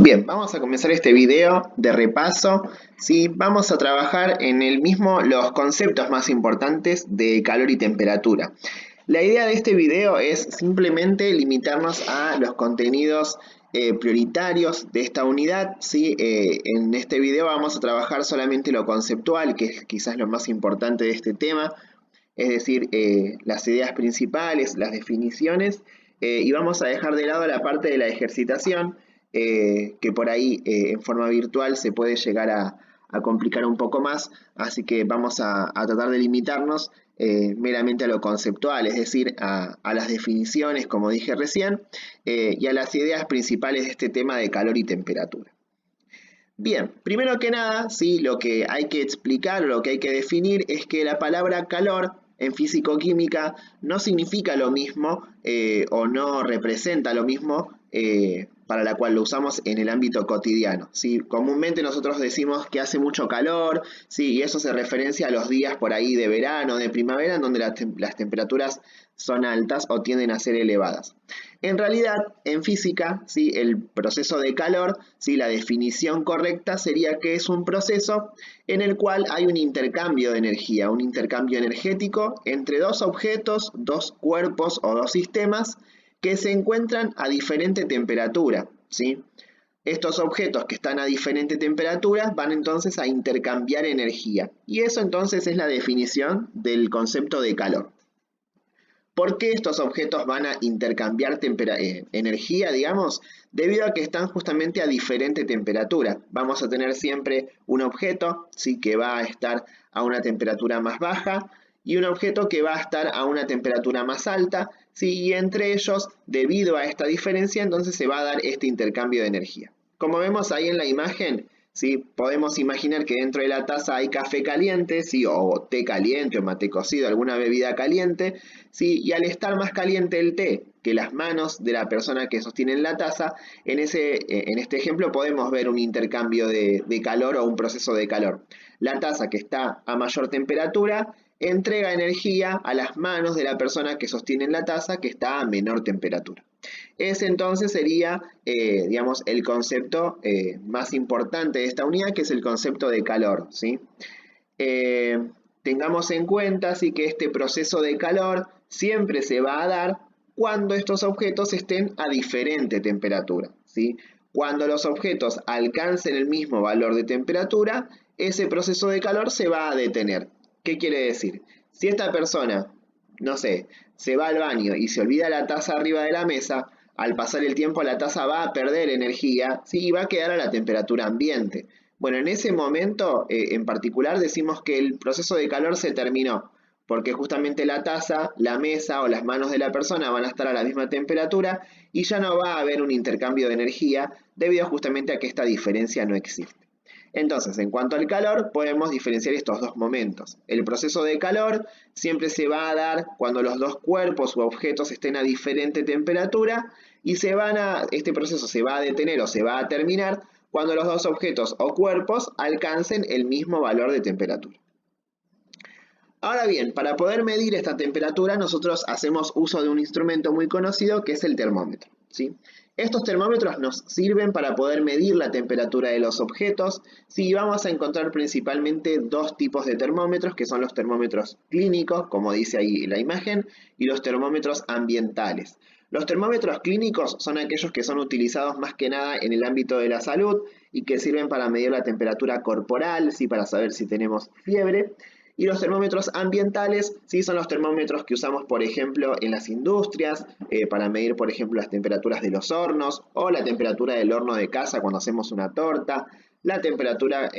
Bien, vamos a comenzar este video de repaso. ¿Sí? Vamos a trabajar en los conceptos más importantes de calor y temperatura. La idea de este video es simplemente limitarnos a los contenidos prioritarios de esta unidad. ¿Sí? En este video vamos a trabajar solamente lo conceptual, que es quizás lo más importante de este tema, es decir, las ideas principales, las definiciones, y vamos a dejar de lado la parte de la ejercitación, que por ahí en forma virtual se puede llegar a complicar un poco más, así que vamos a tratar de limitarnos meramente a lo conceptual, es decir, a las definiciones, como dije recién, y a las ideas principales de este tema de calor y temperatura. Bien, primero que nada, ¿sí? Lo que hay que explicar, lo que hay que definir es que la palabra calor en físico-química no significa lo mismo o no representa lo mismo para la cual lo usamos en el ámbito cotidiano, ¿sí? Comúnmente nosotros decimos que hace mucho calor, ¿sí? Y eso se referencia a los días por ahí de verano, de primavera, en donde las temperaturas son altas o tienden a ser elevadas. En realidad, en física, ¿sí? El proceso de calor, ¿sí? La definición correcta sería que es un proceso en el cual hay un intercambio de energía, un intercambio energético entre dos objetos, dos cuerpos o dos sistemas que se encuentran a diferente temperatura, ¿sí? Estos objetos que están a diferente temperatura van entonces a intercambiar energía. Y eso entonces es la definición del concepto de calor. ¿Por qué estos objetos van a intercambiar energía, digamos? Debido a que están justamente a diferente temperatura. Vamos a tener siempre un objeto, ¿sí? Que va a estar a una temperatura más baja y un objeto que va a estar a una temperatura más alta, ¿sí? Y entre ellos, debido a esta diferencia, entonces se va a dar este intercambio de energía. Como vemos ahí en la imagen, ¿sí? Podemos imaginar que dentro de la taza hay café caliente, ¿sí? O té caliente o mate cocido, alguna bebida caliente, ¿sí? Y al estar más caliente el té que las manos de la persona que sostiene la taza, en este ejemplo podemos ver un intercambio de calor o un proceso de calor. La taza que está a mayor temperatura entrega energía a las manos de la persona que sostiene la taza que está a menor temperatura. Ese entonces sería, digamos, el concepto más importante de esta unidad, que es el concepto de calor, ¿sí? Eh, Tengamos en cuenta, sí, que este proceso de calor siempre se va a dar cuando estos objetos estén a diferente temperatura, ¿sí? Cuando los objetos alcancen el mismo valor de temperatura, ese proceso de calor se va a detener. ¿Qué quiere decir? Si esta persona, no sé, se va al baño y se olvida la taza arriba de la mesa, al pasar el tiempo la taza va a perder energía, ¿sí? Y va a quedar a la temperatura ambiente. Bueno, en ese momento en particular decimos que el proceso de calor se terminó, porque justamente la taza, la mesa o las manos de la persona van a estar a la misma temperatura y ya no va a haber un intercambio de energía debido justamente a que esta diferencia no existe. Entonces, en cuanto al calor, podemos diferenciar estos dos momentos. El proceso de calor siempre se va a dar cuando los dos cuerpos u objetos estén a diferente temperatura y este proceso se va a detener o se va a terminar cuando los dos objetos o cuerpos alcancen el mismo valor de temperatura. Ahora bien, para poder medir esta temperatura, nosotros hacemos uso de un instrumento muy conocido que es el termómetro, ¿sí? Estos termómetros nos sirven para poder medir la temperatura de los objetos. Sí, vamos a encontrar principalmente dos tipos de termómetros, que son los termómetros clínicos, como dice ahí la imagen, y los termómetros ambientales. Los termómetros clínicos son aquellos que son utilizados más que nada en el ámbito de la salud y que sirven para medir la temperatura corporal, ¿sí? Para saber si tenemos fiebre. Y los termómetros ambientales, sí, son los termómetros que usamos, por ejemplo, en las industrias, para medir, por ejemplo, las temperaturas de los hornos o la temperatura del horno de casa cuando hacemos una torta, la temperatura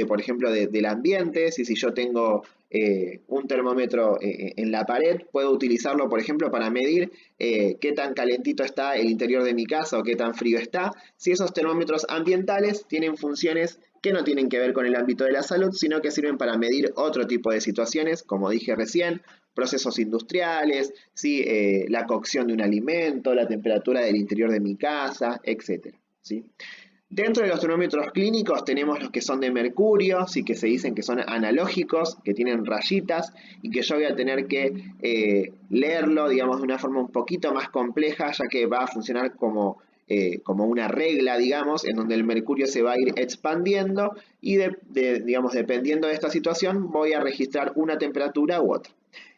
por ejemplo, del ambiente. Si yo tengo un termómetro en la pared, puedo utilizarlo, por ejemplo, para medir qué tan calentito está el interior de mi casa o qué tan frío está. Si esos termómetros ambientales tienen funciones que no tienen que ver con el ámbito de la salud, sino que sirven para medir otro tipo de situaciones, como dije recién, procesos industriales, ¿sí? La cocción de un alimento, la temperatura del interior de mi casa, etc. ¿Sí? Dentro de los termómetros clínicos tenemos los que son de mercurio, sí, que se dicen que son analógicos, que tienen rayitas y que yo voy a tener que leerlo, digamos, de una forma un poquito más compleja, ya que va a funcionar como como una regla, digamos, en donde el mercurio se va a ir expandiendo y digamos, dependiendo de esta situación voy a registrar una temperatura u otra.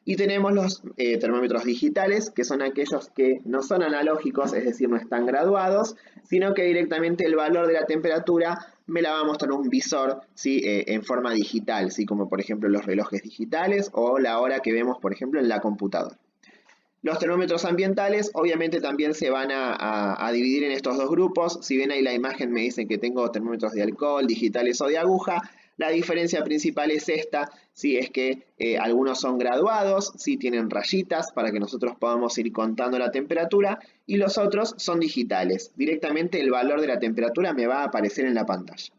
Y tenemos los termómetros digitales, que son aquellos que no son analógicos, es decir, no están graduados, sino que directamente el valor de la temperatura me la va a mostrar un visor, ¿sí? En forma digital, ¿sí? Como por ejemplo los relojes digitales o la hora que vemos, por ejemplo, en la computadora. Los termómetros ambientales obviamente también se van a dividir en estos dos grupos. Si bien ahí la imagen me dicen que tengo termómetros de alcohol, digitales o de aguja, la diferencia principal es esta, ¿sí? Es que algunos son graduados, ¿sí? Tienen rayitas para que nosotros podamos ir contando la temperatura, y los otros son digitales. Directamente el valor de la temperatura me va a aparecer en la pantalla.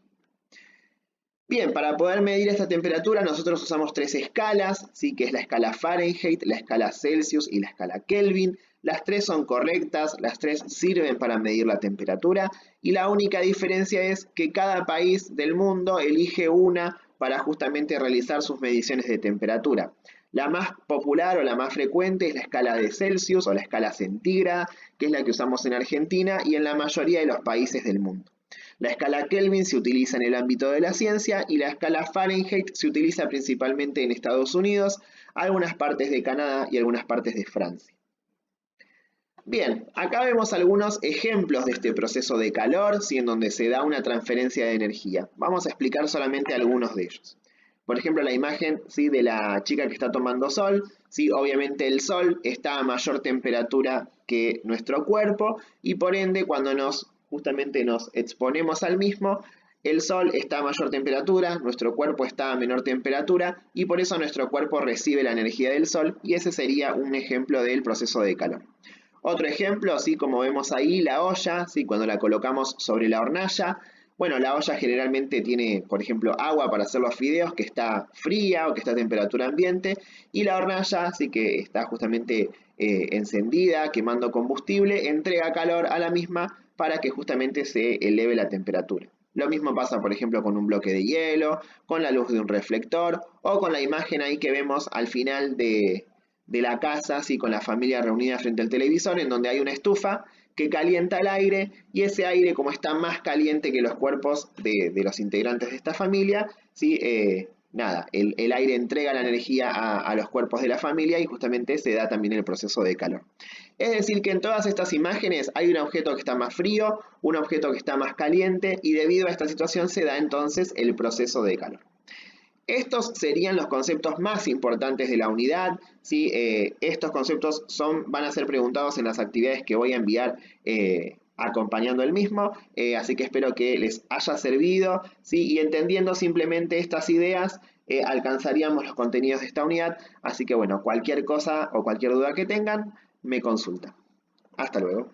Bien, para poder medir esta temperatura nosotros usamos tres escalas, ¿sí? Que es la escala Fahrenheit, la escala Celsius y la escala Kelvin. Las tres son correctas, las tres sirven para medir la temperatura, y la única diferencia es que cada país del mundo elige una para justamente realizar sus mediciones de temperatura. La más popular o la más frecuente es la escala de Celsius o la escala centígrada, que es la que usamos en Argentina y en la mayoría de los países del mundo. La escala Kelvin se utiliza en el ámbito de la ciencia y la escala Fahrenheit se utiliza principalmente en Estados Unidos, algunas partes de Canadá y algunas partes de Francia. Bien, acá vemos algunos ejemplos de este proceso de calor, ¿sí? En donde se da una transferencia de energía. Vamos a explicar solamente algunos de ellos. Por ejemplo, la imagen, ¿sí? De la chica que está tomando sol, ¿sí? Obviamente el sol está a mayor temperatura que nuestro cuerpo y por ende cuando justamente nos exponemos al mismo, el sol está a mayor temperatura, nuestro cuerpo está a menor temperatura y por eso nuestro cuerpo recibe la energía del sol, y ese sería un ejemplo del proceso de calor. Otro ejemplo, así como vemos ahí, la olla, ¿sí? Cuando la colocamos sobre la hornalla. Bueno, la olla generalmente tiene, por ejemplo, agua para hacer los fideos que está fría o que está a temperatura ambiente, y la hornalla, sí, que está justamente encendida, quemando combustible, entrega calor a la misma para que justamente se eleve la temperatura. Lo mismo pasa, por ejemplo, con un bloque de hielo, con la luz de un reflector o con la imagen ahí que vemos al final de la casa, así con la familia reunida frente al televisor, en donde hay una estufa que calienta el aire, y ese aire, como está más caliente que los cuerpos de los integrantes de esta familia, ¿sí? Nada, el aire entrega la energía a los cuerpos de la familia y justamente se da también el proceso de calor. Es decir, que en todas estas imágenes hay un objeto que está más frío, un objeto que está más caliente, y debido a esta situación se da entonces el proceso de calor. Estos serían los conceptos más importantes de la unidad, ¿sí? Estos conceptos van a ser preguntados en las actividades que voy a enviar acompañando el mismo, así que espero que les haya servido, ¿sí? Y entendiendo simplemente estas ideas, alcanzaríamos los contenidos de esta unidad, así que bueno, cualquier cosa o cualquier duda que tengan, me consultan. Hasta luego.